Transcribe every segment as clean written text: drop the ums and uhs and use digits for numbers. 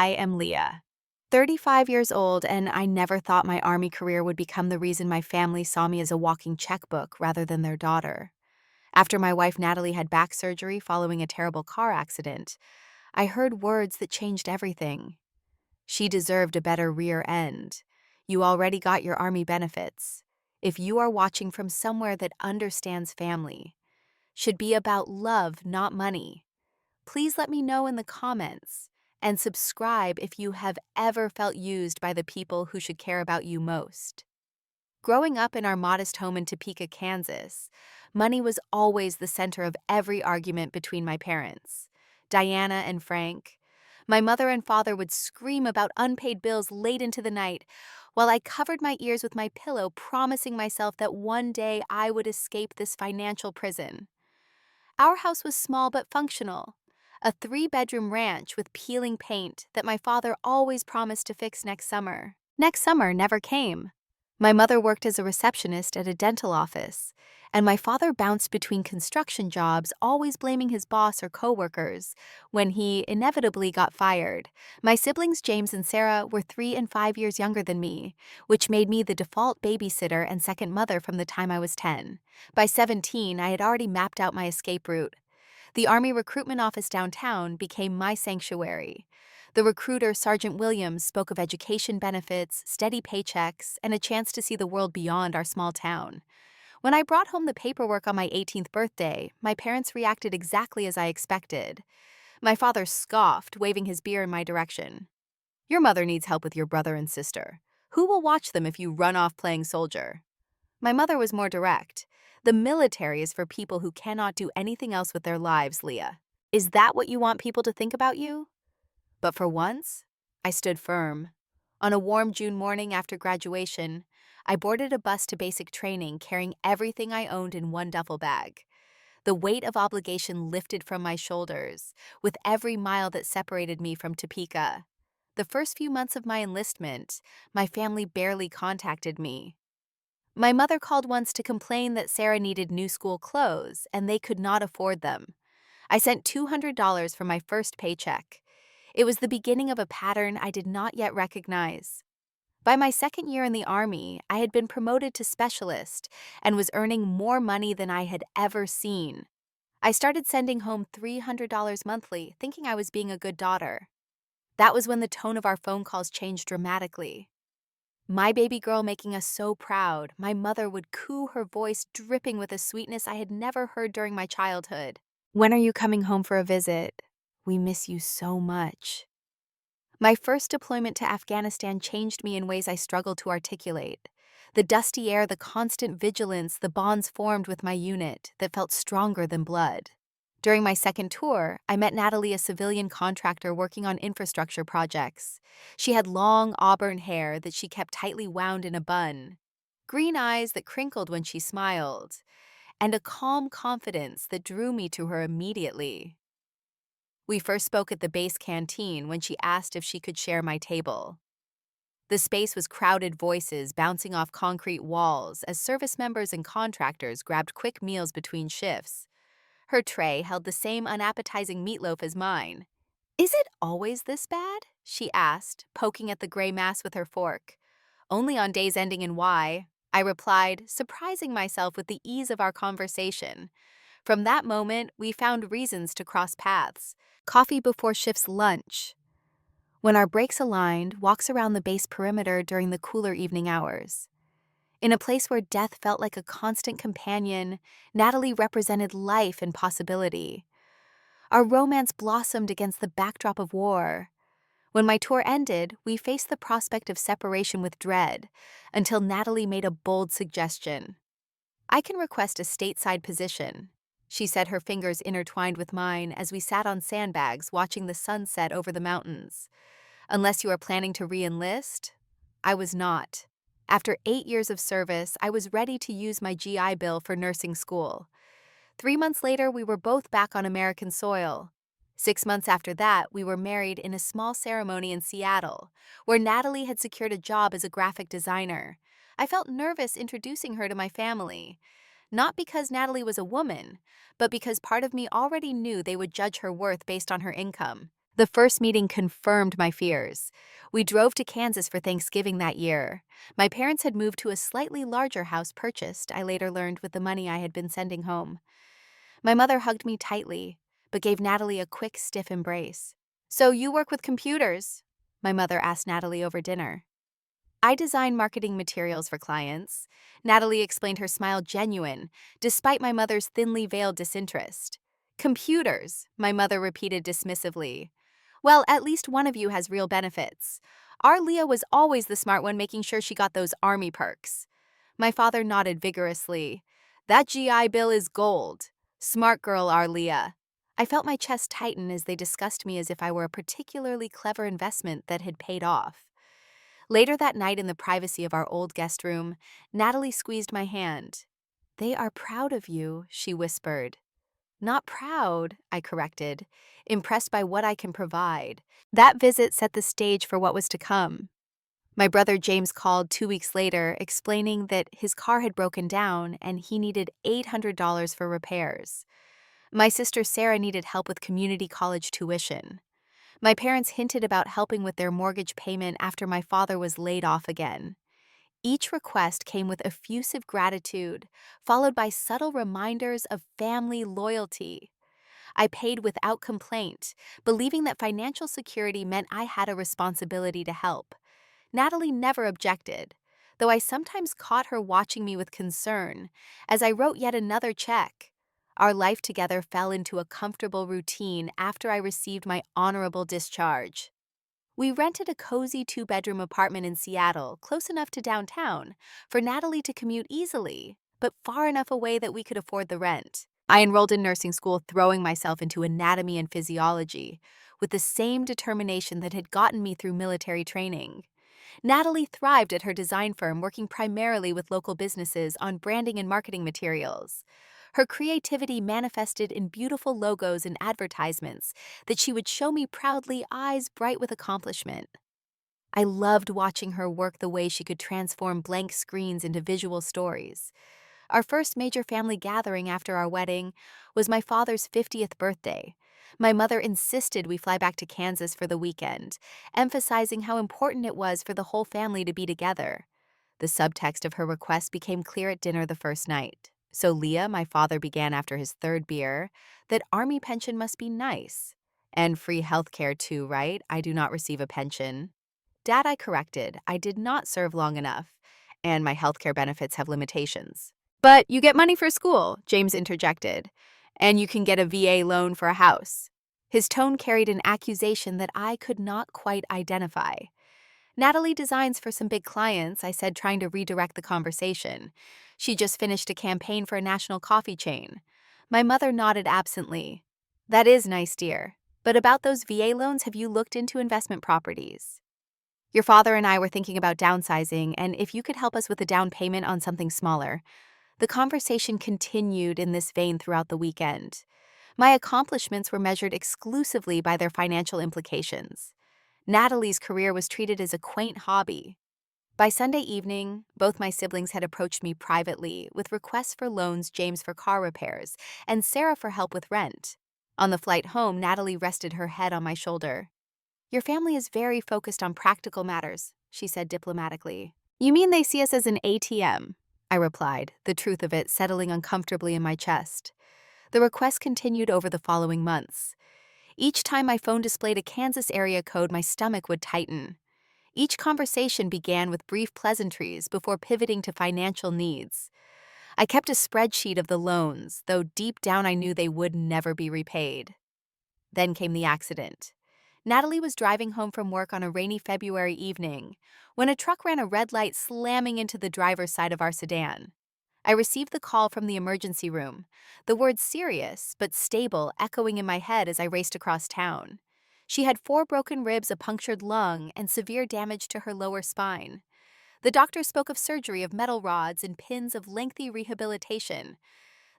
I am Leah, 35 years old, and I never thought my Army career would become the reason my family saw me as a walking checkbook rather than their daughter. After my wife Natalie had back surgery following a terrible car accident, I heard words that changed everything. She deserved a better rear end. You already got your Army benefits. If you are watching from somewhere that understands family, should be about love, not money. Please let me know in the comments and subscribe if you have ever felt used by the people who should care about you most. Growing up in our modest home in Topeka, Kansas, money was always the center of every argument between my parents, Diana and Frank. My mother and father would scream about unpaid bills late into the night, while I covered my ears with my pillow, promising myself that one day I would escape this financial prison. Our house was small but functional, a 3-bedroom ranch with peeling paint that my father always promised to fix next summer. Next summer never came. My mother worked as a receptionist at a dental office, and my father bounced between construction jobs, always blaming his boss or coworkers when he inevitably got fired. My siblings James and Sarah were 3 and 5 years younger than me, which made me the default babysitter and second mother from the time I was 10. By 17, I had already mapped out my escape route. The Army recruitment office downtown became my sanctuary. The recruiter, Sergeant Williams, spoke of education benefits, steady paychecks, and a chance to see the world beyond our small town. When I brought home the paperwork on my 18th birthday, my parents reacted exactly as I expected. My father scoffed, waving his beer in my direction. "Your mother needs help with your brother and sister. Who will watch them if you run off playing soldier?" My mother was more direct. "The military is for people who cannot do anything else with their lives, Leah. Is that what you want people to think about you?" But for once, I stood firm. On a warm June morning after graduation, I boarded a bus to basic training, carrying everything I owned in one duffel bag. The weight of obligation lifted from my shoulders with every mile that separated me from Topeka. The first few months of my enlistment, my family barely contacted me. My mother called once to complain that Sarah needed new school clothes and they could not afford them. I sent $200 for my first paycheck. It was the beginning of a pattern I did not yet recognize. By my second year in the Army, I had been promoted to specialist and was earning more money than I had ever seen. I started sending home $300 monthly, thinking I was being a good daughter. That was when the tone of our phone calls changed dramatically. My baby girl making us so proud, my mother would coo, her voice dripping with a sweetness I had never heard during my childhood. "When are you coming home for a visit? We miss you so much." My first deployment to Afghanistan changed me in ways I struggle to articulate. The dusty air, the constant vigilance, the bonds formed with my unit that felt stronger than blood. During my second tour, I met Natalie, a civilian contractor working on infrastructure projects. She had long auburn hair that she kept tightly wound in a bun, green eyes that crinkled when she smiled, and a calm confidence that drew me to her immediately. We first spoke at the base canteen when she asked if she could share my table. The space was crowded voices bouncing off concrete walls as service members and contractors grabbed quick meals between shifts. Her tray held the same unappetizing meatloaf as mine. "Is it always this bad?" she asked, poking at the gray mass with her fork. "Only on days ending in Y," I replied, surprising myself with the ease of our conversation. From that moment, we found reasons to cross paths. Coffee before shift's lunch. When our breaks aligned, walks around the base perimeter during the cooler evening hours. In a place where death felt like a constant companion, Natalie represented life and possibility. Our romance blossomed against the backdrop of war. When my tour ended, we faced the prospect of separation with dread, until Natalie made a bold suggestion. "I can request a stateside position," she said, her fingers intertwined with mine as we sat on sandbags watching the sunset over the mountains. "Unless you are planning to re-enlist?" I was not. After 8 years of service, I was ready to use my GI Bill for nursing school. 3 months later, we were both back on American soil. 6 months after that, we were married in a small ceremony in Seattle, where Natalie had secured a job as a graphic designer. I felt nervous introducing her to my family. Not because Natalie was a woman, but because part of me already knew they would judge her worth based on her income. The first meeting confirmed my fears. We drove to Kansas for Thanksgiving that year. My parents had moved to a slightly larger house purchased, I later learned, with the money I had been sending home. My mother hugged me tightly, but gave Natalie a quick, stiff embrace. "So you work with computers?" my mother asked Natalie over dinner. "I design marketing materials for clients." Natalie explained, her smile genuine, despite my mother's thinly veiled disinterest. "Computers," my mother repeated dismissively. "Well, at least one of you has real benefits. Our Leah was always the smart one, making sure she got those army perks." My father nodded vigorously. "That GI Bill is gold. Smart girl, our Leah." I felt my chest tighten as they discussed me as if I were a particularly clever investment that had paid off. Later that night, in the privacy of our old guest room, Natalie squeezed my hand. "They are proud of you," she whispered. "Not proud," I corrected, "impressed by what I can provide." That visit set the stage for what was to come. My brother James called 2 weeks later, explaining that his car had broken down and he needed $800 for repairs. My sister Sarah needed help with community college tuition. My parents hinted about helping with their mortgage payment after my father was laid off again. Each request came with effusive gratitude, followed by subtle reminders of family loyalty. I paid without complaint, believing that financial security meant I had a responsibility to help. Natalie never objected, though I sometimes caught her watching me with concern as I wrote yet another check. Our life together fell into a comfortable routine after I received my honorable discharge. We rented a cozy 2-bedroom apartment in Seattle, close enough to downtown, for Natalie to commute easily, but far enough away that we could afford the rent. I enrolled in nursing school, throwing myself into anatomy and physiology, with the same determination that had gotten me through military training. Natalie thrived at her design firm, working primarily with local businesses on branding and marketing materials. Her creativity manifested in beautiful logos and advertisements that she would show me proudly, eyes bright with accomplishment. I loved watching her work, the way she could transform blank screens into visual stories. Our first major family gathering after our wedding was my father's 50th birthday. My mother insisted we fly back to Kansas for the weekend, emphasizing how important it was for the whole family to be together. The subtext of her request became clear at dinner the first night. "So, Leah," my father began after his third beer, "that Army pension must be nice. And free health care too, right? I do not receive a pension." "Dad," I corrected, "I did not serve long enough, and my healthcare benefits have limitations." "But you get money for school," James interjected, "and you can get a VA loan for a house." His tone carried an accusation that I could not quite identify. "Natalie designs for some big clients," I said, trying to redirect the conversation. "She just finished a campaign for a national coffee chain." My mother nodded absently. "That is nice, dear. But about those VA loans, have you looked into investment properties? Your father and I were thinking about downsizing, and if you could help us with a down payment on something smaller." The conversation continued in this vein throughout the weekend. My accomplishments were measured exclusively by their financial implications. Natalie's career was treated as a quaint hobby. By Sunday evening, both my siblings had approached me privately with requests for loans, James for car repairs, and Sarah for help with rent. On the flight home, Natalie rested her head on my shoulder. "Your family is very focused on practical matters," she said diplomatically. "You mean they see us as an ATM?" I replied, the truth of it settling uncomfortably in my chest. The request continued over the following months. Each time my phone displayed a Kansas area code, my stomach would tighten. Each conversation began with brief pleasantries before pivoting to financial needs. I kept a spreadsheet of the loans, though deep down I knew they would never be repaid. Then came the accident. Natalie was driving home from work on a rainy February evening when a truck ran a red light, slamming into the driver's side of our sedan. I received the call from the emergency room, the words "serious but stable" echoing in my head as I raced across town. She had 4 broken ribs, a punctured lung, and severe damage to her lower spine. The doctor spoke of surgery, of metal rods and pins, of lengthy rehabilitation.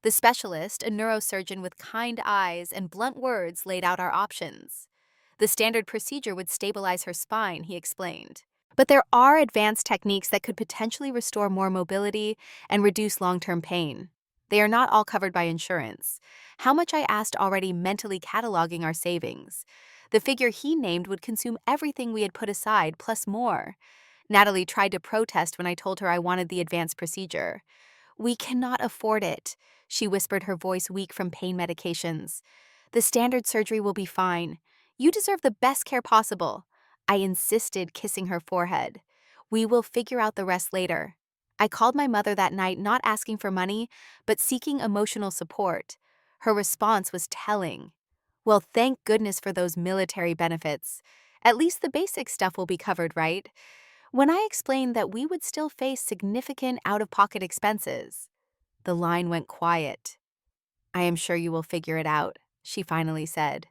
The specialist, a neurosurgeon with kind eyes and blunt words, laid out our options. The standard procedure would stabilize her spine, he explained. But there are advanced techniques that could potentially restore more mobility and reduce long-term pain. They are not all covered by insurance. How much, I asked, already mentally cataloging our savings. The figure he named would consume everything we had put aside, plus more. Natalie tried to protest when I told her I wanted the advanced procedure. "We cannot afford it," she whispered, her voice weak from pain medications. "The standard surgery will be fine. You deserve the best care possible." I insisted, kissing her forehead. "We will figure out the rest later." I called my mother that night, not asking for money, but seeking emotional support. Her response was telling. "Well, thank goodness for those military benefits. At least the basic stuff will be covered, right?" When I explained that we would still face significant out-of-pocket expenses, the line went quiet. "I am sure you will figure it out," she finally said.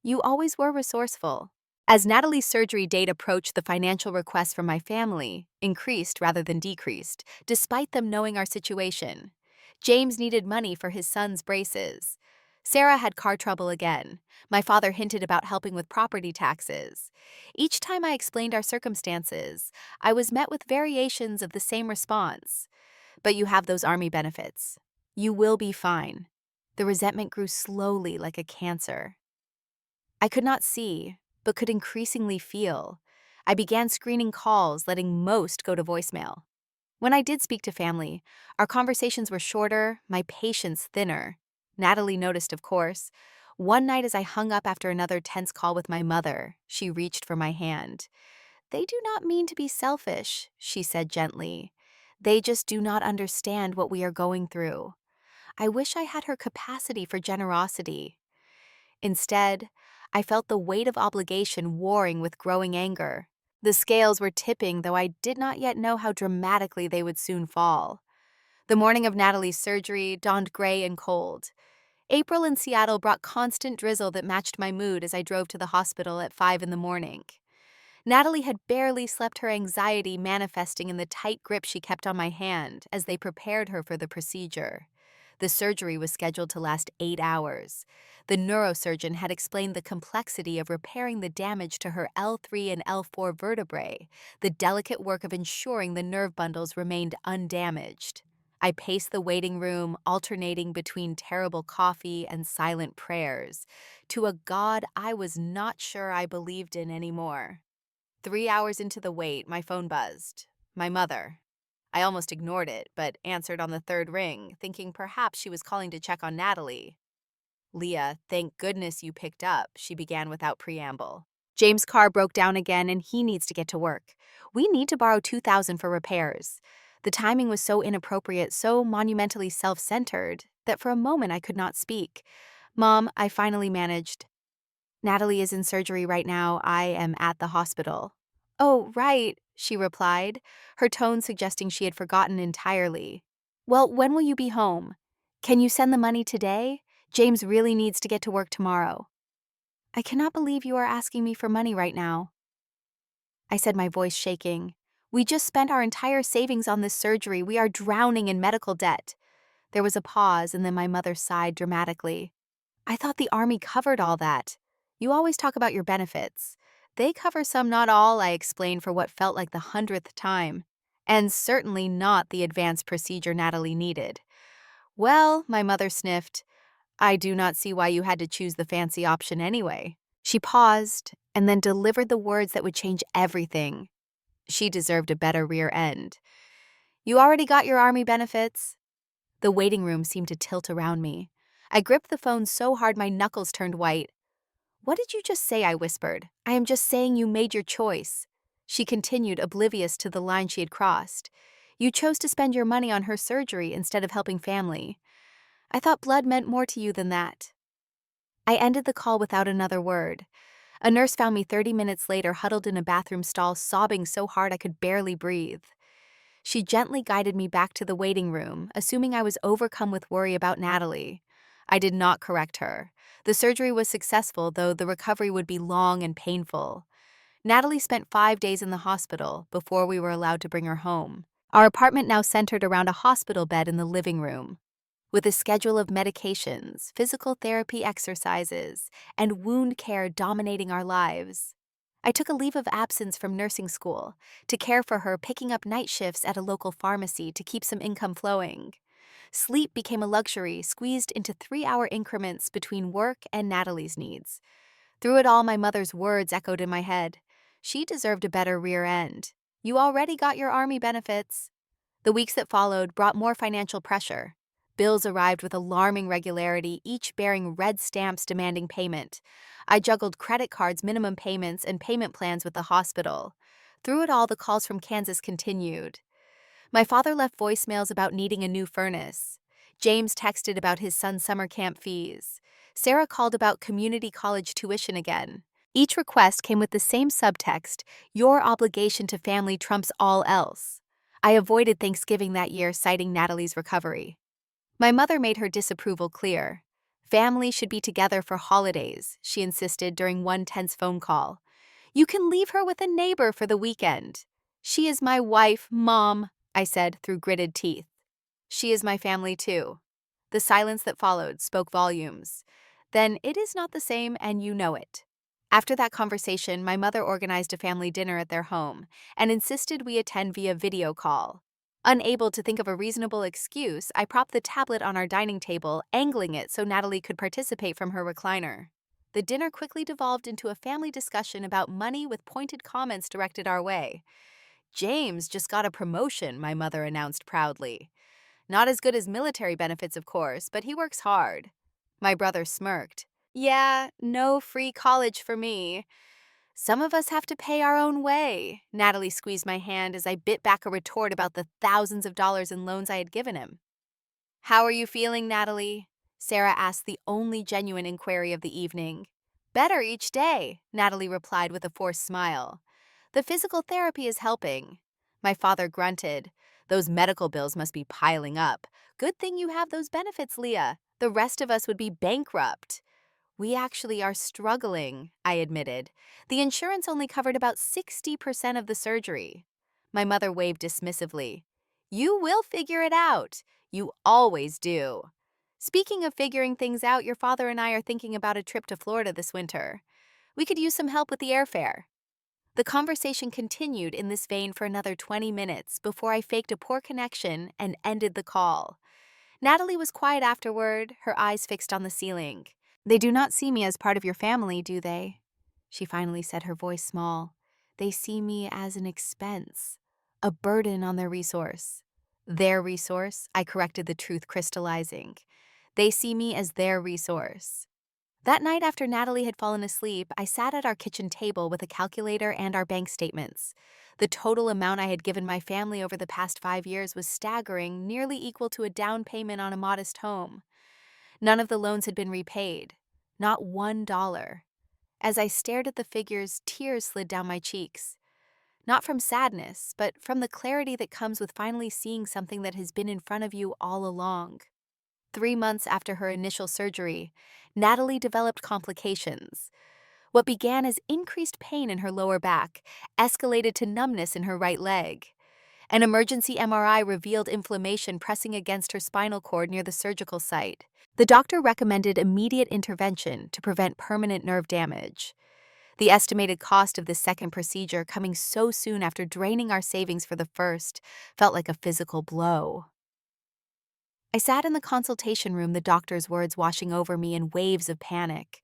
"You always were resourceful." As Natalie's surgery date approached, the financial requests from my family increased rather than decreased, despite them knowing our situation. James needed money for his son's braces. Sarah had car trouble again. My father hinted about helping with property taxes. Each time I explained our circumstances, I was met with variations of the same response. "But you have those army benefits. You will be fine." The resentment grew slowly, like a cancer. I could not see, but could increasingly feel. I began screening calls, letting most go to voicemail. When I did speak to family, our conversations were shorter, my patience thinner. Natalie noticed, of course. One night as I hung up after another tense call with my mother, she reached for my hand. "They do not mean to be selfish," she said gently. "They just do not understand what we are going through." I wish I had her capacity for generosity. Instead, I felt the weight of obligation warring with growing anger. The scales were tipping, though I did not yet know how dramatically they would soon fall. The morning of Natalie's surgery dawned gray and cold. April in Seattle brought constant drizzle that matched my mood as I drove to the hospital at 5 in the morning. Natalie had barely slept, her anxiety manifesting in the tight grip she kept on my hand as they prepared her for the procedure. The surgery was scheduled to last 8 hours. The neurosurgeon had explained the complexity of repairing the damage to her L3 and L4 vertebrae, the delicate work of ensuring the nerve bundles remained undamaged. I paced the waiting room, alternating between terrible coffee and silent prayers, to a God I was not sure I believed in anymore. 3 hours into the wait, my phone buzzed. My mother. I almost ignored it, but answered on the third ring, thinking perhaps she was calling to check on Natalie. "Leah, thank goodness you picked up," she began without preamble. "James' car broke down again and he needs to get to work. We need to borrow $2,000 for repairs." The timing was so inappropriate, so monumentally self-centered, that for a moment I could not speak. "Mom," I finally managed. "Natalie is in surgery right now. I am at the hospital." "Oh, right," she replied, her tone suggesting she had forgotten entirely. "Well, when will you be home? Can you send the money today? James really needs to get to work tomorrow." "I cannot believe you are asking me for money right now," I said, my voice shaking. "We just spent our entire savings on this surgery. We are drowning in medical debt." There was a pause, and then my mother sighed dramatically. "I thought the Army covered all that. You always talk about your benefits. They cover some, not all," I explained for what felt like the 100th time. "And certainly not the advanced procedure Natalie needed." "Well," my mother sniffed, "I do not see why you had to choose the fancy option anyway." She paused, and then delivered the words that would change everything. She deserved a better rear end. "You already got your Army benefits." The waiting room seemed to tilt around me. I gripped the phone so hard my knuckles turned white. "What did you just say?" I whispered. "I am just saying you made your choice." She continued, oblivious to the line she had crossed. "You chose to spend your money on her surgery instead of helping family. I thought blood meant more to you than that." I ended the call without another word. A nurse found me 30 minutes later, huddled in a bathroom stall, sobbing so hard I could barely breathe. She gently guided me back to the waiting room, assuming I was overcome with worry about Natalie. I did not correct her. The surgery was successful, though the recovery would be long and painful. Natalie spent 5 days in the hospital before we were allowed to bring her home. Our apartment now centered around a hospital bed in the living room, with a schedule of medications, physical therapy exercises, and wound care dominating our lives. I took a leave of absence from nursing school to care for her, picking up night shifts at a local pharmacy to keep some income flowing. Sleep became a luxury, squeezed into 3-hour increments between work and Natalie's needs. Through it all, my mother's words echoed in my head. She deserved a better rear end. You already got your Army benefits. The weeks that followed brought more financial pressure. Bills arrived with alarming regularity, each bearing red stamps demanding payment. I juggled credit cards, minimum payments, and payment plans with the hospital. Through it all, the calls from Kansas continued. My father left voicemails about needing a new furnace. James texted about his son's summer camp fees. Sarah called about community college tuition again. Each request came with the same subtext: your obligation to family trumps all else. I avoided Thanksgiving that year, citing Natalie's recovery. My mother made her disapproval clear. Family should be together for holidays, she insisted during one tense phone call. You can leave her with a neighbor for the weekend. She is my wife, Mom, I said through gritted teeth. She is my family too. The silence that followed spoke volumes. Then it is not the same, and you know it. After that conversation, my mother organized a family dinner at their home and insisted we attend via video call. Unable to think of a reasonable excuse, I propped the tablet on our dining table, angling it so Natalie could participate from her recliner. The dinner quickly devolved into a family discussion about money with pointed comments directed our way. James just got a promotion, my mother announced proudly. Not as good as military benefits, of course, but he works hard. My brother smirked. Yeah, no free college for me. Some of us have to pay our own way. Natalie squeezed my hand as I bit back a retort about the thousands of dollars in loans I had given him. How are you feeling, Natalie? Sarah asked, the only genuine inquiry of the evening. Better each day, Natalie replied with a forced smile. The physical therapy is helping. My father grunted. Those medical bills must be piling up. Good thing you have those benefits, Leah. The rest of us would be bankrupt. We actually are struggling, I admitted. The insurance only covered about 60% of the surgery. My mother waved dismissively. You will figure it out. You always do. Speaking of figuring things out, your father and I are thinking about a trip to Florida this winter. We could use some help with the airfare. The conversation continued in this vein for another 20 minutes before I faked a poor connection and ended the call. Natalie was quiet afterward, her eyes fixed on the ceiling. They do not see me as part of your family, do they? She finally said, her voice small. They see me as an expense, a burden on their resource. Their resource, I corrected, the truth crystallizing. They see me as their resource. That night after Natalie had fallen asleep, I sat at our kitchen table with a calculator and our bank statements. The total amount I had given my family over the past 5 years was staggering, nearly equal to a down payment on a modest home. None of the loans had been repaid. Not $1. As I stared at the figures, tears slid down my cheeks. Not from sadness, but from the clarity that comes with finally seeing something that has been in front of you all along. 3 months after her initial surgery, Natalie developed complications. What began as increased pain in her lower back escalated to numbness in her right leg. An emergency MRI revealed inflammation pressing against her spinal cord near the surgical site. The doctor recommended immediate intervention to prevent permanent nerve damage. The estimated cost of this second procedure, coming so soon after draining our savings for the first, felt like a physical blow. I sat in the consultation room, the doctor's words washing over me in waves of panic.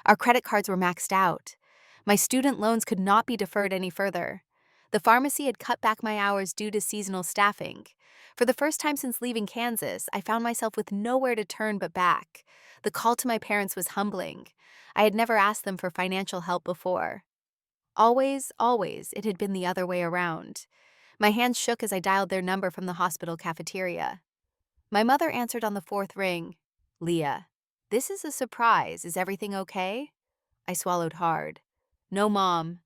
Our credit cards were maxed out. My student loans could not be deferred any further. The pharmacy had cut back my hours due to seasonal staffing. For the first time since leaving Kansas, I found myself with nowhere to turn but back. The call to my parents was humbling. I had never asked them for financial help before. Always, it had been the other way around. My hands shook as I dialed their number from the hospital cafeteria. My mother answered on the fourth ring. Leah, this is a surprise. Is everything okay? I swallowed hard. No, Mom.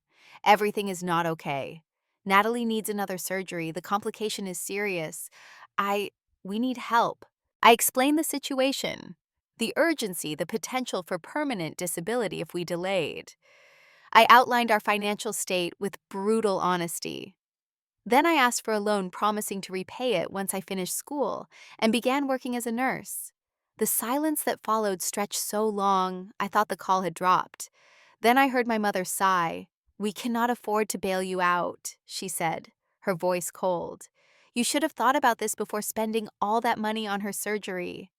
Everything is not okay. Natalie needs another surgery. The complication is serious. We need help. I explained the situation, the urgency, the potential for permanent disability if we delayed. I outlined our financial state with brutal honesty. Then I asked for a loan, promising to repay it once I finished school, and began working as a nurse. The silence that followed stretched so long, I thought the call had dropped. Then I heard my mother sigh. We cannot afford to bail you out, she said, her voice cold. You should have thought about this before spending all that money on her surgery.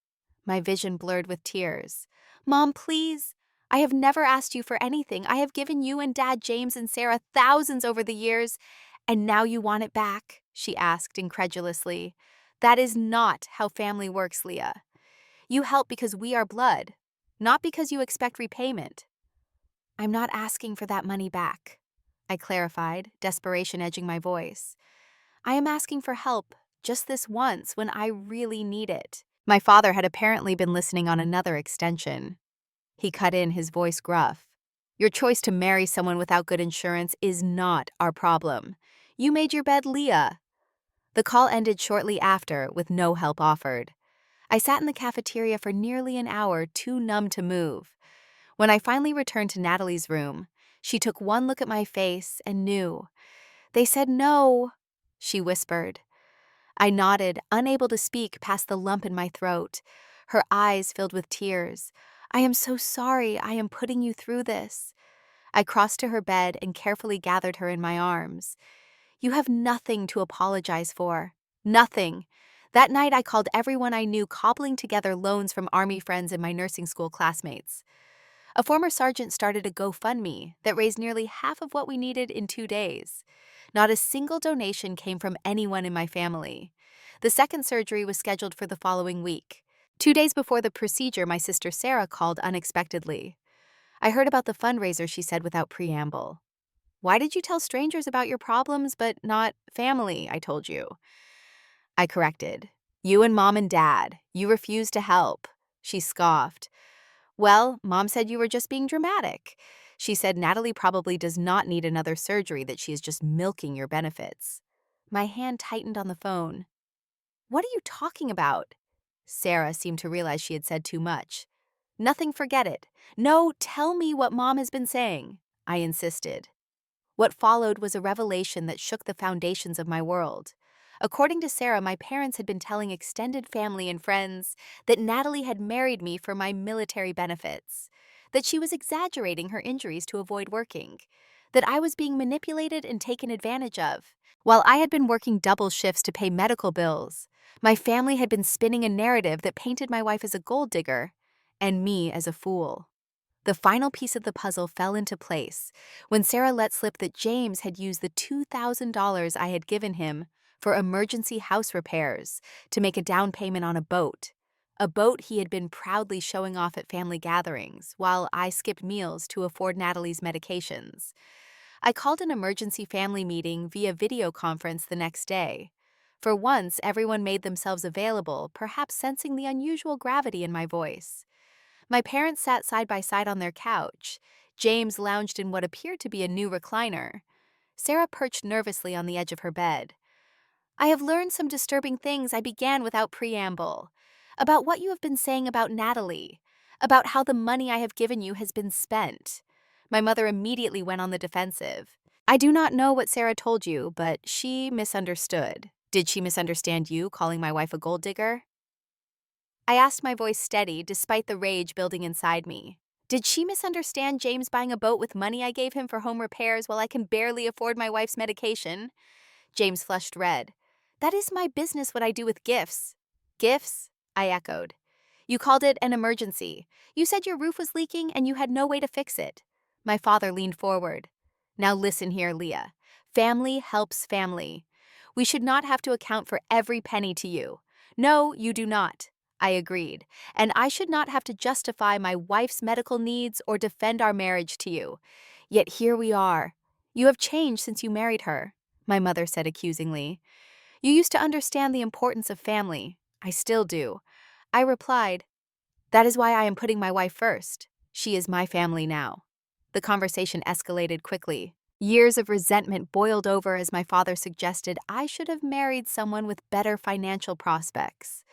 My vision blurred with tears. Mom, please. I have never asked you for anything. I have given you and Dad, James, and Sarah thousands over the years, and now you want it back?" she asked incredulously. "That is not how family works, Leah. You help because we are blood, not because you expect repayment." "I'm not asking for that money back," I clarified, desperation edging my voice. "I am asking for help, just this once when I really need it." My father had apparently been listening on another extension. He cut in, his voice gruff. "Your choice to marry someone without good insurance is not our problem. You made your bed, Leah." The call ended shortly after, with no help offered. I sat in the cafeteria for nearly an hour, too numb to move. When I finally returned to Natalie's room, she took one look at my face and knew. "They said no," she whispered. I nodded, unable to speak past the lump in my throat. Her eyes filled with tears. "I am so sorry I am putting you through this." I crossed to her bed and carefully gathered her in my arms. "You have nothing to apologize for. Nothing." That night I called everyone I knew, cobbling together loans from Army friends and my nursing school classmates. A former sergeant started a GoFundMe that raised nearly half of what we needed in 2 days. Not a single donation came from anyone in my family. The second surgery was scheduled for the following week. 2 days before the procedure, my sister Sarah called unexpectedly. "I heard about the fundraiser," she said without preamble. "Why did you tell strangers about your problems but not family?" I told you. I corrected. "You and Mom and Dad. You refused to help." She scoffed. "Well, Mom said you were just being dramatic. She said Natalie probably does not need another surgery, that she is just milking your benefits." My hand tightened on the phone. "What are you talking about?" Sarah seemed to realize she had said too much. "Nothing, forget it. No, tell me what Mom has been saying," I insisted. What followed was a revelation that shook the foundations of my world. According to Sarah, my parents had been telling extended family and friends that Natalie had married me for my military benefits, that she was exaggerating her injuries to avoid working, that I was being manipulated and taken advantage of. While I had been working double shifts to pay medical bills, my family had been spinning a narrative that painted my wife as a gold digger and me as a fool. The final piece of the puzzle fell into place when Sarah let slip that James had used the $2,000 I had given him for emergency house repairs to make a down payment on a boat he had been proudly showing off at family gatherings, while I skipped meals to afford Natalie's medications. I called an emergency family meeting via video conference the next day. For once, everyone made themselves available, perhaps sensing the unusual gravity in my voice. My parents sat side by side on their couch. James lounged in what appeared to be a new recliner. Sarah perched nervously on the edge of her bed. "I have learned some disturbing things," I began without preamble. "About what you have been saying about Natalie. About how the money I have given you has been spent." My mother immediately went on the defensive. "I do not know what Sarah told you, but she misunderstood." "Did she misunderstand you, calling my wife a gold digger?" I asked, my voice steady despite the rage building inside me. "Did she misunderstand James buying a boat with money I gave him for home repairs while I can barely afford my wife's medication?" James flushed red. "That is my business what I do with gifts." "Gifts?" I echoed. "You called it an emergency. You said your roof was leaking and you had no way to fix it." My father leaned forward. "Now listen here, Leah. Family helps family. We should not have to account for every penny to you." "No, you do not." I agreed. "And I should not have to justify my wife's medical needs or defend our marriage to you. Yet here we are. You have changed since you married her," my mother said accusingly. "You used to understand the importance of family." "I still do." I replied. "That is why I am putting my wife first. She is my family now." The conversation escalated quickly. Years of resentment boiled over as my father suggested I should have married someone with better financial prospects.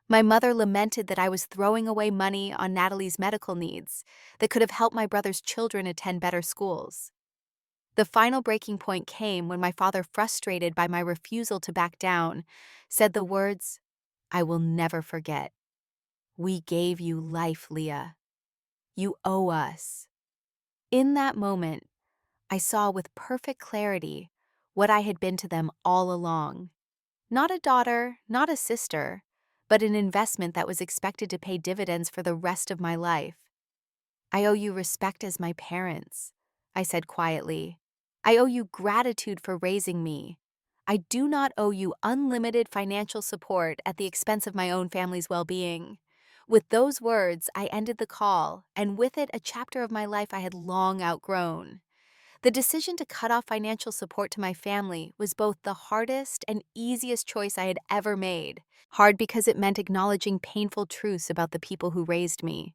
My mother lamented that I was throwing away money on Natalie's medical needs that could have helped my brother's children attend better schools. The final breaking point came when my father, frustrated by my refusal to back down, said the words I will never forget. "We gave you life, Leah. You owe us." In that moment, I saw with perfect clarity what I had been to them all along. Not a daughter, not a sister, but an investment that was expected to pay dividends for the rest of my life. I owe you respect as my parents, I said quietly. I owe you gratitude for raising me. I do not owe you unlimited financial support at the expense of my own family's well-being. With those words, I ended the call, and with it a chapter of my life I had long outgrown. The decision to cut off financial support to my family was both the hardest and easiest choice I had ever made. Hard because it meant acknowledging painful truths about the people who raised me.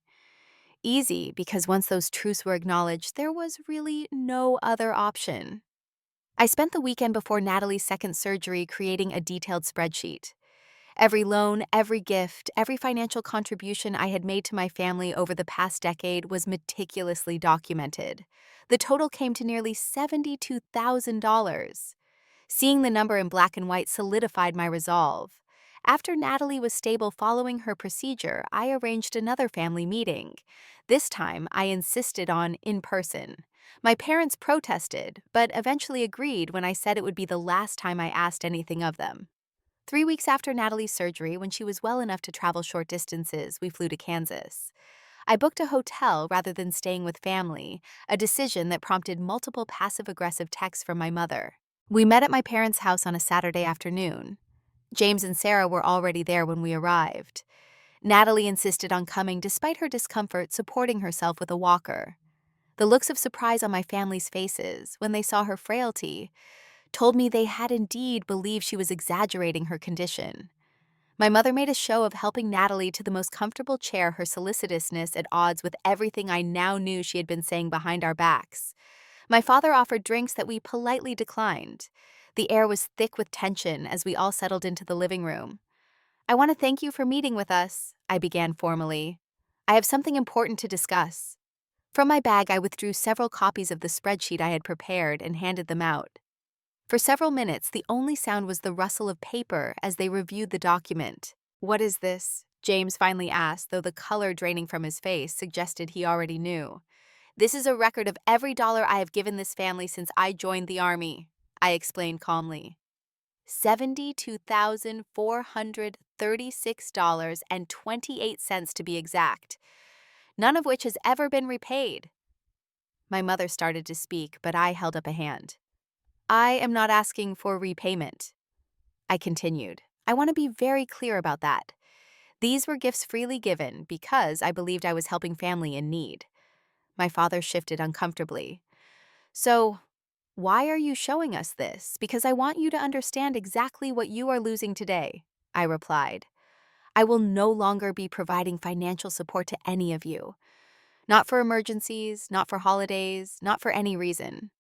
Easy because once those truths were acknowledged, there was really no other option. I spent the weekend before Natalie's second surgery creating a detailed spreadsheet. Every loan, every gift, every financial contribution I had made to my family over the past decade was meticulously documented. The total came to nearly $72,000. Seeing the number in black and white solidified my resolve. After Natalie was stable following her procedure, I arranged another family meeting. This time, I insisted on in person. My parents protested, but eventually agreed when I said it would be the last time I asked anything of them. 3 weeks after Natalie's surgery, when she was well enough to travel short distances, we flew to Kansas. I booked a hotel rather than staying with family, a decision that prompted multiple passive-aggressive texts from my mother. We met at my parents' house on a Saturday afternoon. James and Sarah were already there when we arrived. Natalie insisted on coming despite her discomfort, supporting herself with a walker. The looks of surprise on my family's faces when they saw her frailty told me they had indeed believed she was exaggerating her condition. My mother made a show of helping Natalie to the most comfortable chair, her solicitousness at odds with everything I now knew she had been saying behind our backs. My father offered drinks that we politely declined. The air was thick with tension as we all settled into the living room. I want to thank you for meeting with us, I began formally. I have something important to discuss. From my bag, I withdrew several copies of the spreadsheet I had prepared and handed them out. For several minutes, the only sound was the rustle of paper as they reviewed the document. What is this? James finally asked, though the color draining from his face suggested he already knew. This is a record of every dollar I have given this family since I joined the Army, I explained calmly. $72,436.28 to be exact, none of which has ever been repaid. My mother started to speak, but I held up a hand. I am not asking for repayment, I continued. I want to be very clear about that. These were gifts freely given because I believed I was helping family in need. My father shifted uncomfortably. So, why are you showing us this? Because I want you to understand exactly what you are losing today, I replied. I will no longer be providing financial support to any of you. Not for emergencies, not for holidays, not for any reason.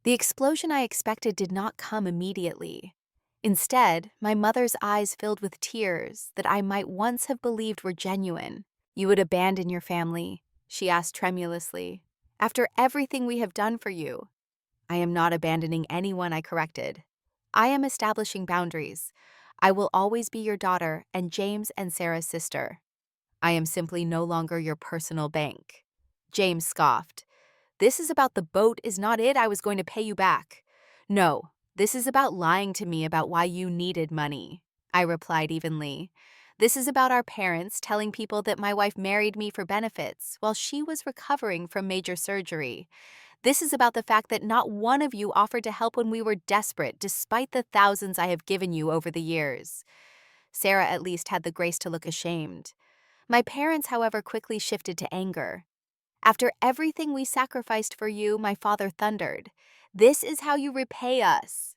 The explosion I expected did not come immediately. Instead, my mother's eyes filled with tears that I might once have believed were genuine. You would abandon your family, she asked tremulously. After everything we have done for you. I am not abandoning anyone, I corrected. I am establishing boundaries. I will always be your daughter and James and Sarah's sister. I am simply no longer your personal bank. James scoffed. This is about the boat is not it I was going to pay you back. No, this is about lying to me about why you needed money, I replied evenly. This is about our parents telling people that my wife married me for benefits while she was recovering from major surgery. This is about the fact that not one of you offered to help when we were desperate, despite the thousands I have given you over the years. Sarah at least had the grace to look ashamed. My parents, however, quickly shifted to anger. After everything we sacrificed for you, my father thundered, this is how you repay us.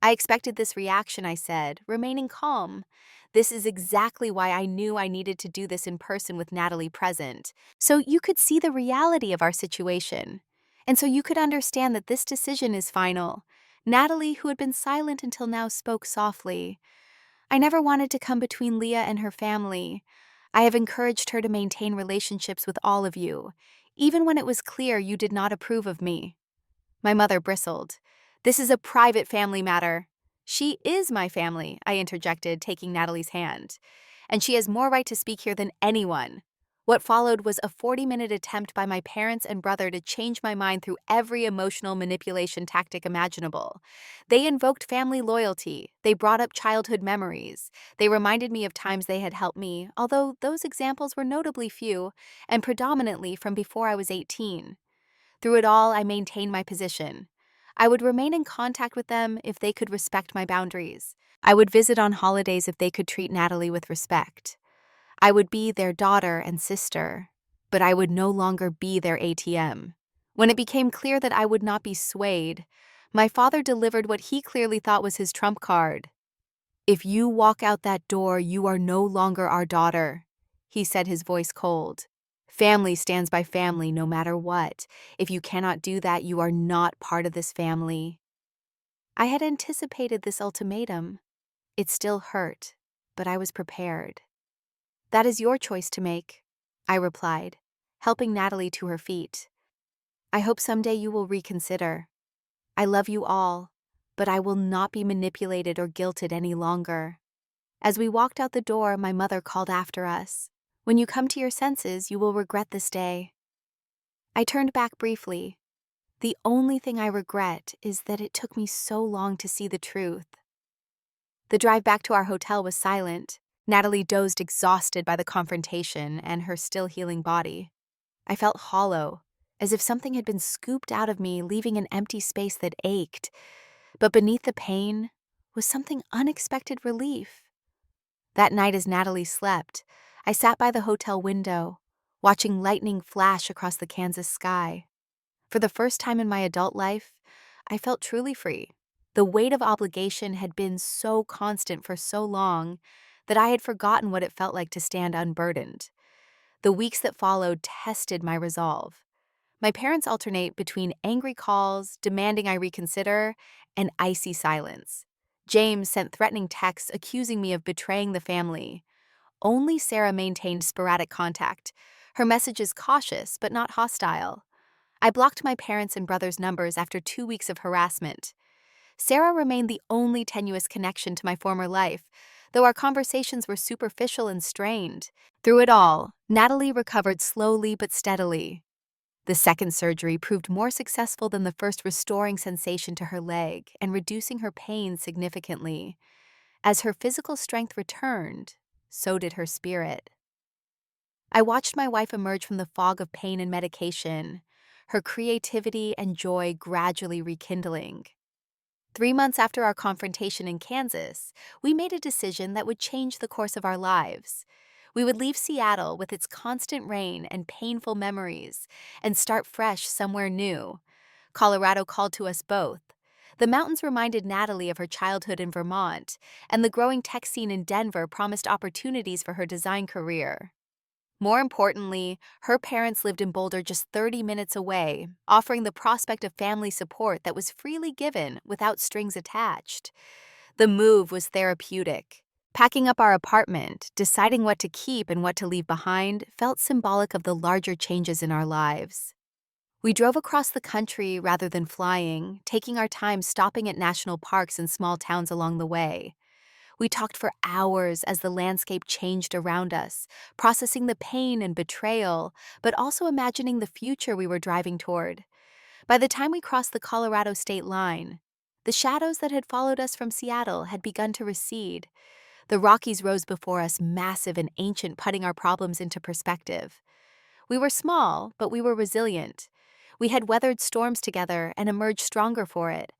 I expected this reaction, I said, remaining calm. This is exactly why I knew I needed to do this in person with Natalie present, so you could see the reality of our situation. And so you could understand that this decision is final. Natalie, who had been silent until now, spoke softly. I never wanted to come between Leah and her family. I have encouraged her to maintain relationships with all of you, even when it was clear you did not approve of me. My mother bristled. This is a private family matter. She is my family, I interjected, taking Natalie's hand. And she has more right to speak here than anyone. What followed was a 40-minute attempt by my parents and brother to change my mind through every emotional manipulation tactic imaginable. They invoked family loyalty, they brought up childhood memories, they reminded me of times they had helped me, although those examples were notably few and predominantly from before I was 18. Through it all, I maintained my position. I would remain in contact with them if they could respect my boundaries. I would visit on holidays if they could treat Natalie with respect. I would be their daughter and sister, but I would no longer be their ATM. When it became clear that I would not be swayed, my father delivered what he clearly thought was his trump card. "If you walk out that door, you are no longer our daughter," he said, his voice cold. "Family stands by family no matter what. If you cannot do that, you are not part of this family." I had anticipated this ultimatum. It still hurt, but I was prepared. "That is your choice to make," I replied, helping Natalie to her feet. "I hope someday you will reconsider. I love you all, but I will not be manipulated or guilted any longer." As we walked out the door, my mother called after us. "When you come to your senses, you will regret this day." I turned back briefly. The only thing I regret is that it took me so long to see the truth. The drive back to our hotel was silent. Natalie dozed, exhausted by the confrontation and her still healing body. I felt hollow, as if something had been scooped out of me, leaving an empty space that ached. But beneath the pain was something unexpected relief. That night, as Natalie slept, I sat by the hotel window, watching lightning flash across the Kansas sky. For the first time in my adult life, I felt truly free. The weight of obligation had been so constant for so long that I had forgotten what it felt like to stand unburdened. The weeks that followed tested my resolve. My parents alternate between angry calls, demanding I reconsider, and icy silence. James sent threatening texts accusing me of betraying the family. Only Sarah maintained sporadic contact, her messages cautious but not hostile. I blocked my parents' and brother's numbers after 2 weeks of harassment. Sarah remained the only tenuous connection to my former life, though our conversations were superficial and strained. Through it all, Natalie recovered slowly but steadily. The second surgery proved more successful than the first, restoring sensation to her leg and reducing her pain significantly. As her physical strength returned, so did her spirit. I watched my wife emerge from the fog of pain and medication, her creativity and joy gradually rekindling. 3 months after our confrontation in Kansas, we made a decision that would change the course of our lives. We would leave Seattle with its constant rain and painful memories and start fresh somewhere new. Colorado called to us both. The mountains reminded Natalie of her childhood in Vermont, and the growing tech scene in Denver promised opportunities for her design career. More importantly, her parents lived in Boulder just 30 minutes away, offering the prospect of family support that was freely given without strings attached. The move was therapeutic. Packing up our apartment, deciding what to keep and what to leave behind, felt symbolic of the larger changes in our lives. We drove across the country rather than flying, taking our time stopping at national parks and small towns along the way. We talked for hours as the landscape changed around us, processing the pain and betrayal, but also imagining the future we were driving toward. By the time we crossed the Colorado state line, the shadows that had followed us from Seattle had begun to recede. The Rockies rose before us, massive and ancient, putting our problems into perspective. We were small, but we were resilient. We had weathered storms together and emerged stronger for it.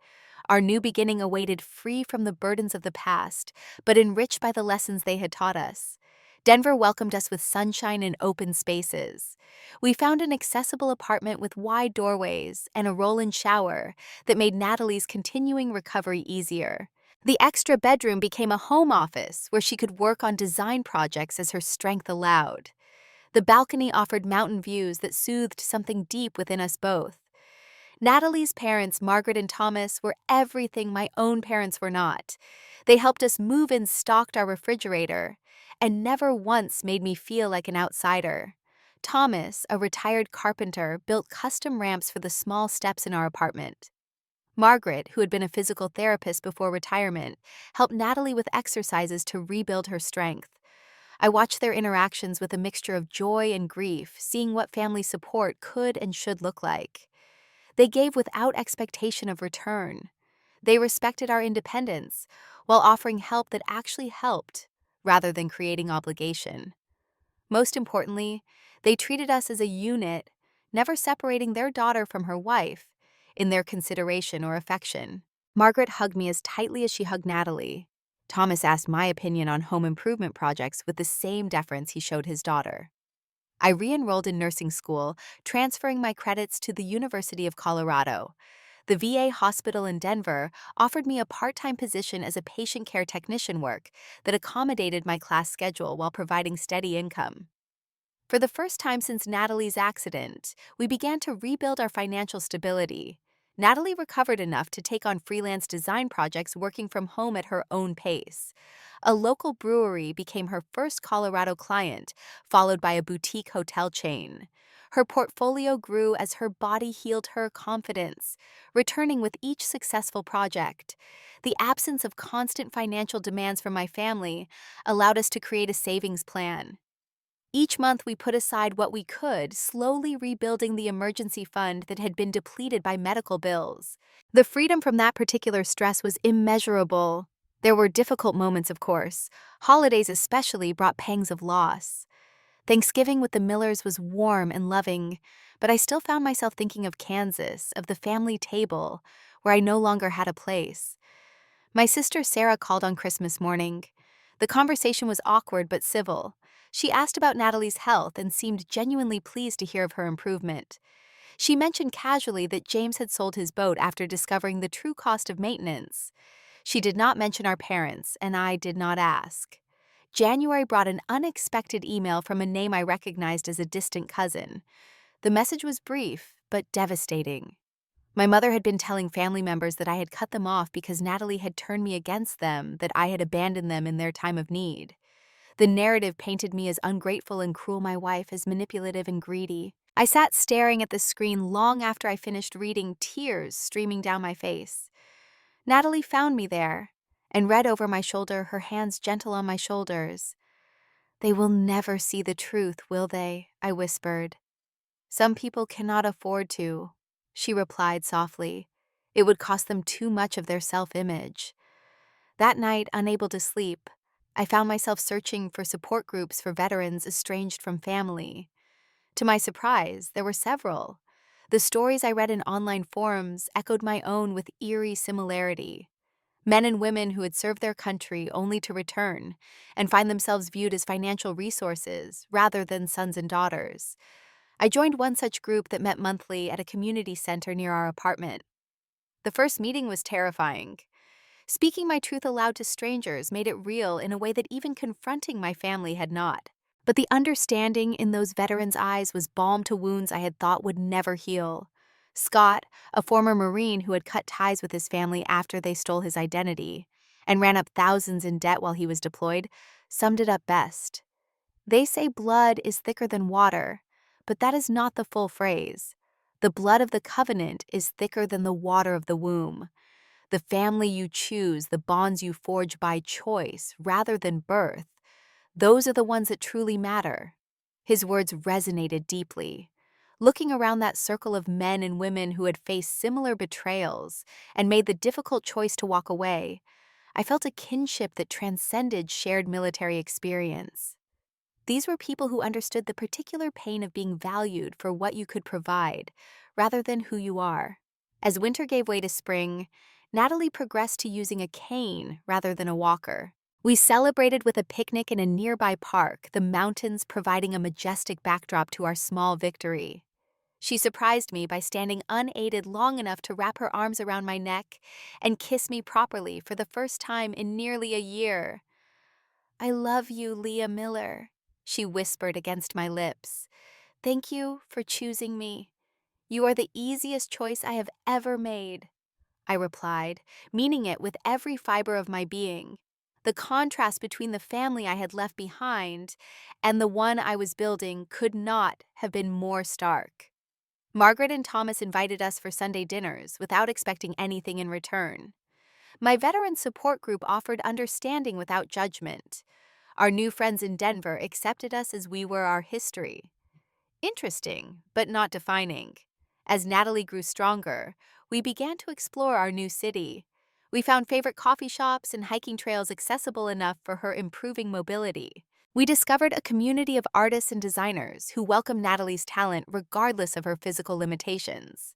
Our new beginning awaited, free from the burdens of the past, but enriched by the lessons they had taught us. Denver welcomed us with sunshine and open spaces. We found an accessible apartment with wide doorways and a roll-in shower that made Natalie's continuing recovery easier. The extra bedroom became a home office where she could work on design projects as her strength allowed. The balcony offered mountain views that soothed something deep within us both. Natalie's parents, Margaret and Thomas, were everything my own parents were not. They helped us move and stocked our refrigerator, and never once made me feel like an outsider. Thomas, a retired carpenter, built custom ramps for the small steps in our apartment. Margaret, who had been a physical therapist before retirement, helped Natalie with exercises to rebuild her strength. I watched their interactions with a mixture of joy and grief, seeing what family support could and should look like. They gave without expectation of return. They respected our independence while offering help that actually helped, rather than creating obligation. Most importantly, they treated us as a unit, never separating their daughter from her wife in their consideration or affection. Margaret hugged me as tightly as she hugged Natalie. Thomas asked my opinion on home improvement projects with the same deference he showed his daughter. I re-enrolled in nursing school, transferring my credits to the University of Colorado. The VA hospital in Denver offered me a part-time position as a patient care technician work that accommodated my class schedule while providing steady income. For the first time since Natalie's accident, we began to rebuild our financial stability. Natalie recovered enough to take on freelance design projects working from home at her own pace. A local brewery became her first Colorado client, followed by a boutique hotel chain. Her portfolio grew as her body healed her confidence, returning with each successful project. The absence of constant financial demands from my family allowed us to create a savings plan. Each month we put aside what we could, slowly rebuilding the emergency fund that had been depleted by medical bills. The freedom from that particular stress was immeasurable. There were difficult moments, of course. Holidays especially brought pangs of loss. Thanksgiving with the Millers was warm and loving, but I still found myself thinking of Kansas, of the family table, where I no longer had a place. My sister Sarah called on Christmas morning. The conversation was awkward but civil. She asked about Natalie's health and seemed genuinely pleased to hear of her improvement. She mentioned casually that James had sold his boat after discovering the true cost of maintenance. She did not mention our parents, and I did not ask. January brought an unexpected email from a name I recognized as a distant cousin. The message was brief, but devastating. My mother had been telling family members that I had cut them off because Natalie had turned me against them, that I had abandoned them in their time of need. The narrative painted me as ungrateful and cruel, my wife as manipulative and greedy. I sat staring at the screen long after I finished reading, tears streaming down my face. Natalie found me there and read over my shoulder, her hands gentle on my shoulders. "They will never see the truth, will they?" I whispered. "Some people cannot afford to," she replied softly. "It would cost them too much of their self-image." That night, unable to sleep, I found myself searching for support groups for veterans estranged from family. To my surprise, there were several. The stories I read in online forums echoed my own with eerie similarity. Men and women who had served their country only to return and find themselves viewed as financial resources rather than sons and daughters. I joined one such group that met monthly at a community center near our apartment. The first meeting was terrifying. Speaking my truth aloud to strangers made it real in a way that even confronting my family had not. But the understanding in those veterans' eyes was balm to wounds I had thought would never heal. Scott, a former Marine who had cut ties with his family after they stole his identity and ran up thousands in debt while he was deployed, summed it up best. "They say blood is thicker than water, but that is not the full phrase. The blood of the covenant is thicker than the water of the womb. The family you choose, the bonds you forge by choice rather than birth, those are the ones that truly matter." His words resonated deeply. Looking around that circle of men and women who had faced similar betrayals and made the difficult choice to walk away, I felt a kinship that transcended shared military experience. These were people who understood the particular pain of being valued for what you could provide, rather than who you are. As winter gave way to spring, Natalie progressed to using a cane rather than a walker. We celebrated with a picnic in a nearby park, the mountains providing a majestic backdrop to our small victory. She surprised me by standing unaided long enough to wrap her arms around my neck and kiss me properly for the first time in nearly a year. "I love you, Leah Miller," she whispered against my lips. "Thank you for choosing me. You are the easiest choice I have ever made," I replied, meaning it with every fiber of my being. The contrast between the family I had left behind and the one I was building could not have been more stark. Margaret and Thomas invited us for Sunday dinners without expecting anything in return. My veteran support group offered understanding without judgment. Our new friends in Denver accepted us as we were our history. Interesting, but not defining. As Natalie grew stronger, we began to explore our new city. We found favorite coffee shops and hiking trails accessible enough for her improving mobility. We discovered a community of artists and designers who welcomed Natalie's talent regardless of her physical limitations.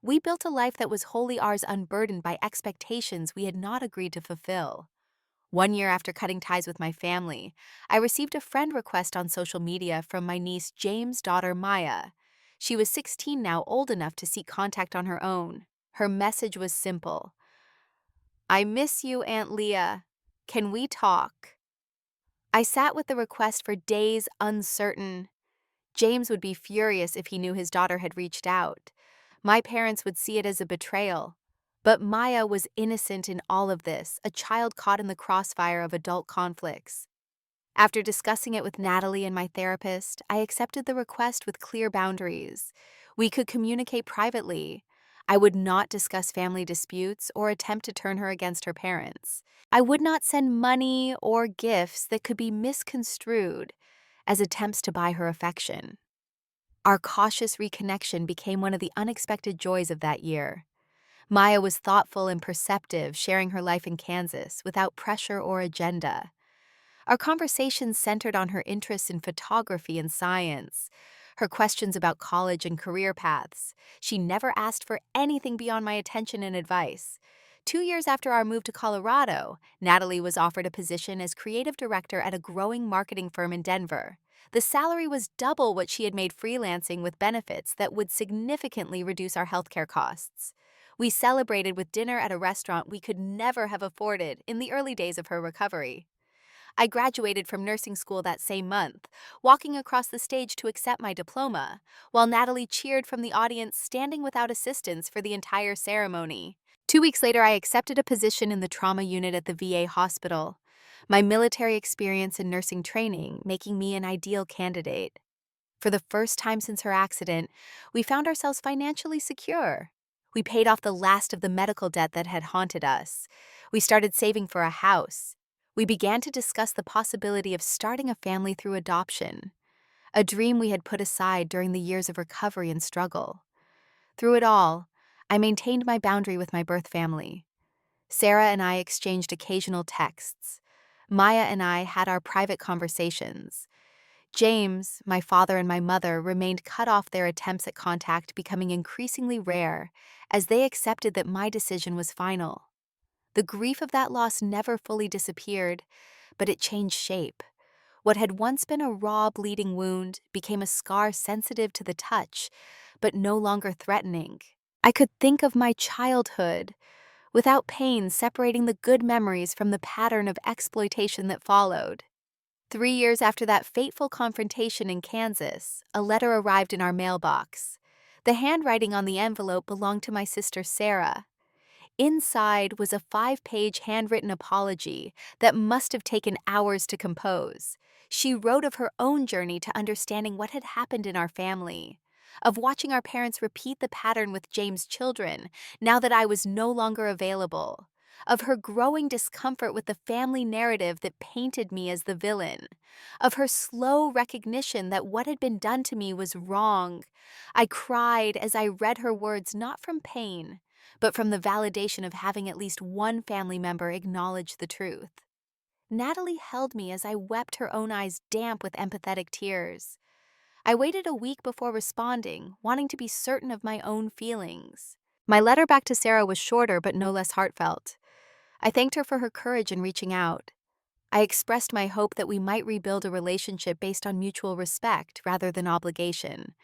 We built a life that was wholly ours, unburdened by expectations we had not agreed to fulfill. 1 year after cutting ties with my family, I received a friend request on social media from my niece James' daughter Maya. She was 16 now, old enough to seek contact on her own. Her message was simple: "I miss you, Aunt Leah. Can we talk?" I sat with the request for days, uncertain. James would be furious if he knew his daughter had reached out. My parents would see it as a betrayal. But Maya was innocent in all of this, a child caught in the crossfire of adult conflicts. After discussing it with Natalie and my therapist, I accepted the request with clear boundaries. We could communicate privately. I would not discuss family disputes or attempt to turn her against her parents. I would not send money or gifts that could be misconstrued as attempts to buy her affection. Our cautious reconnection became one of the unexpected joys of that year. Maya was thoughtful and perceptive, sharing her life in Kansas without pressure or agenda. Our conversations centered on her interests in photography and science, her questions about college and career paths. She never asked for anything beyond my attention and advice. 2 years after our move to Colorado, Natalie was offered a position as creative director at a growing marketing firm in Denver. The salary was double what she had made freelancing, with benefits that would significantly reduce our healthcare costs. We celebrated with dinner at a restaurant we could never have afforded in the early days of her recovery. I graduated from nursing school that same month, walking across the stage to accept my diploma, while Natalie cheered from the audience, standing without assistance for the entire ceremony. 2 weeks later, I accepted a position in the trauma unit at the VA hospital, my military experience and nursing training making me an ideal candidate. For the first time since her accident, we found ourselves financially secure. We paid off the last of the medical debt that had haunted us. We started saving for a house. We began to discuss the possibility of starting a family through adoption, a dream we had put aside during the years of recovery and struggle. Through it all, I maintained my boundary with my birth family. Sarah and I exchanged occasional texts. Maya and I had our private conversations. James, my father, and my mother remained cut off, their attempts at contact becoming increasingly rare as they accepted that my decision was final. The grief of that loss never fully disappeared, but it changed shape. What had once been a raw, bleeding wound became a scar sensitive to the touch, but no longer threatening. I could think of my childhood without pain separating the good memories from the pattern of exploitation that followed. 3 years after that fateful confrontation in Kansas, a letter arrived in our mailbox. The handwriting on the envelope belonged to my sister Sarah. Inside was a 5-page handwritten apology that must have taken hours to compose. She wrote of her own journey to understanding what had happened in our family, of watching our parents repeat the pattern with James' children now that I was no longer available, of her growing discomfort with the family narrative that painted me as the villain, of her slow recognition that what had been done to me was wrong. I cried as I read her words, not from pain, but from the validation of having at least one family member acknowledge the truth. Natalie held me as I wept, her own eyes damp with empathetic tears. I waited a week before responding, wanting to be certain of my own feelings. My letter back to Sarah was shorter but no less heartfelt. I thanked her for her courage in reaching out. I expressed my hope that we might rebuild a relationship based on mutual respect rather than obligation.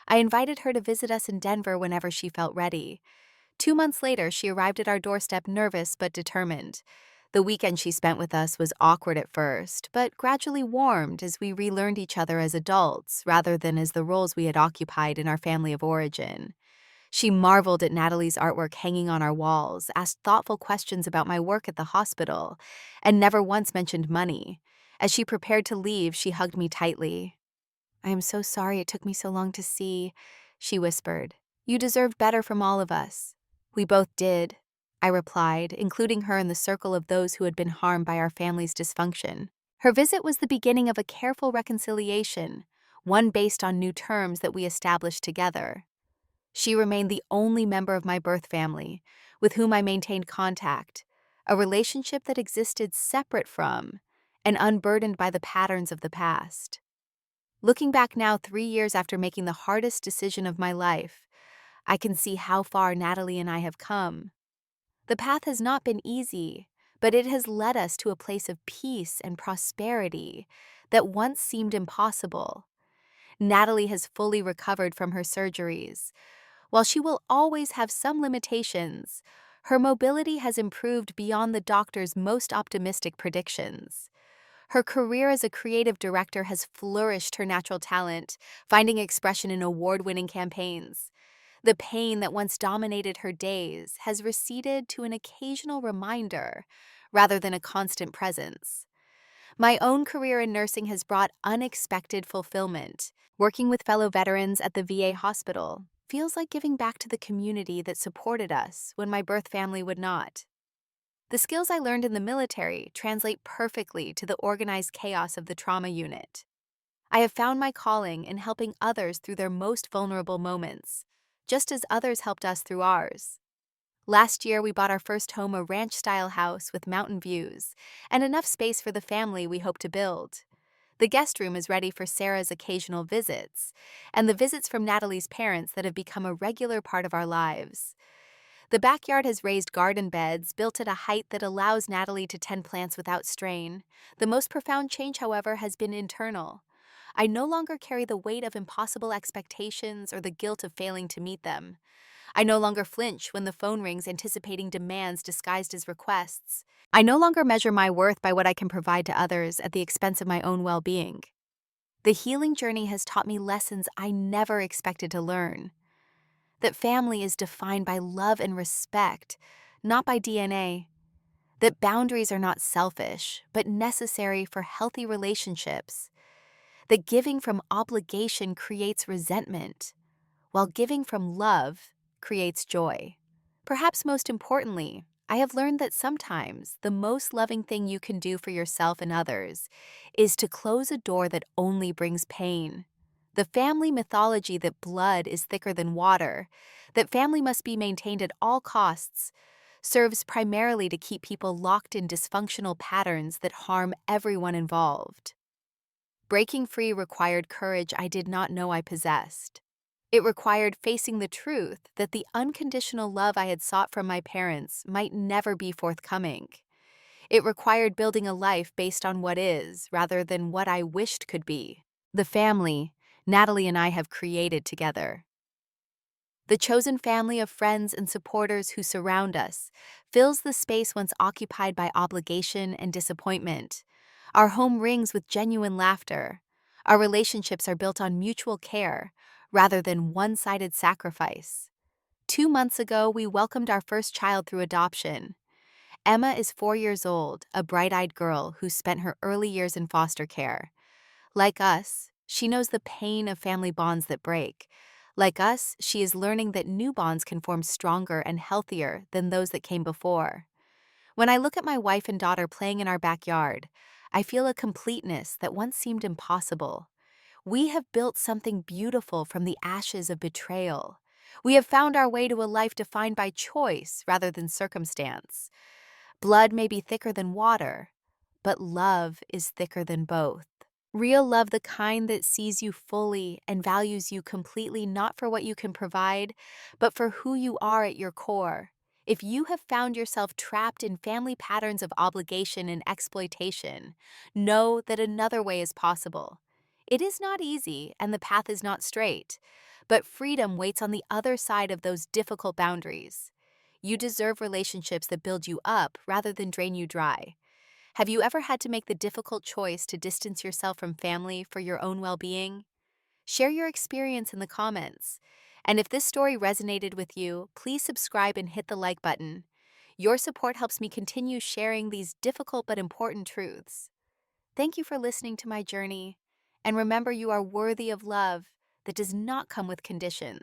I invited her to visit us in Denver whenever she felt ready. 2 months later, she arrived at our doorstep, nervous but determined. The weekend she spent with us was awkward at first, but gradually warmed as we relearned each other as adults rather than as the roles we had occupied in our family of origin. She marveled at Natalie's artwork hanging on our walls, asked thoughtful questions about my work at the hospital, and never once mentioned money. As she prepared to leave, she hugged me tightly. "I am so sorry it took me so long to see," she whispered. "You deserved better from all of us." "We both did," I replied, including her in the circle of those who had been harmed by our family's dysfunction. Her visit was the beginning of a careful reconciliation, one based on new terms that we established together. She remained the only member of my birth family with whom I maintained contact, a relationship that existed separate from and unburdened by the patterns of the past. Looking back now, 3 years after making the hardest decision of my life, I can see how far Natalie and I have come. The path has not been easy, but it has led us to a place of peace and prosperity that once seemed impossible. Natalie has fully recovered from her surgeries. While she will always have some limitations, her mobility has improved beyond the doctor's most optimistic predictions. Her career as a creative director has flourished her natural talent, finding expression in award-winning campaigns. The pain that once dominated her days has receded to an occasional reminder rather than a constant presence. My own career in nursing has brought unexpected fulfillment. Working with fellow veterans at the VA hospital feels like giving back to the community that supported us when my birth family would not. The skills I learned in the military translate perfectly to the organized chaos of the trauma unit. I have found my calling in helping others through their most vulnerable moments, just as others helped us through ours. Last year, we bought our first home, a ranch-style house with mountain views and enough space for the family we hope to build. The guest room is ready for Sarah's occasional visits, and the visits from Natalie's parents that have become a regular part of our lives. The backyard has raised garden beds built at a height that allows Natalie to tend plants without strain. The most profound change, however, has been internal. I no longer carry the weight of impossible expectations or the guilt of failing to meet them. I no longer flinch when the phone rings anticipating demands disguised as requests. I no longer measure my worth by what I can provide to others at the expense of my own well-being. The healing journey has taught me lessons I never expected to learn. That family is defined by love and respect, not by DNA. That boundaries are not selfish, but necessary for healthy relationships. That giving from obligation creates resentment, while giving from love creates joy. Perhaps most importantly, I have learned that sometimes the most loving thing you can do for yourself and others is to close a door that only brings pain. The family mythology that blood is thicker than water, that family must be maintained at all costs, serves primarily to keep people locked in dysfunctional patterns that harm everyone involved. Breaking free required courage I did not know I possessed. It required facing the truth that the unconditional love I had sought from my parents might never be forthcoming. It required building a life based on what is, rather than what I wished could be. The family Natalie and I have created together. The chosen family of friends and supporters who surround us fills the space once occupied by obligation and disappointment. Our home rings with genuine laughter. Our relationships are built on mutual care rather than one-sided sacrifice. 2 months ago, we welcomed our first child through adoption. Emma is 4 years old, a bright-eyed girl who spent her early years in foster care. Like us, she knows the pain of family bonds that break. Like us, she is learning that new bonds can form stronger and healthier than those that came before. When I look at my wife and daughter playing in our backyard, I feel a completeness that once seemed impossible. We have built something beautiful from the ashes of betrayal. We have found our way to a life defined by choice rather than circumstance. Blood may be thicker than water, but love is thicker than both. Real love, the kind that sees you fully and values you completely, not for what you can provide, but for who you are at your core. If you have found yourself trapped in family patterns of obligation and exploitation, know that another way is possible. It is not easy and the path is not straight, but freedom waits on the other side of those difficult boundaries. You deserve relationships that build you up rather than drain you dry. Have you ever had to make the difficult choice to distance yourself from family for your own well-being? Share your experience in the comments. And if this story resonated with you, please subscribe and hit the like button. Your support helps me continue sharing these difficult but important truths. Thank you for listening to my journey. And remember, you are worthy of love that does not come with conditions.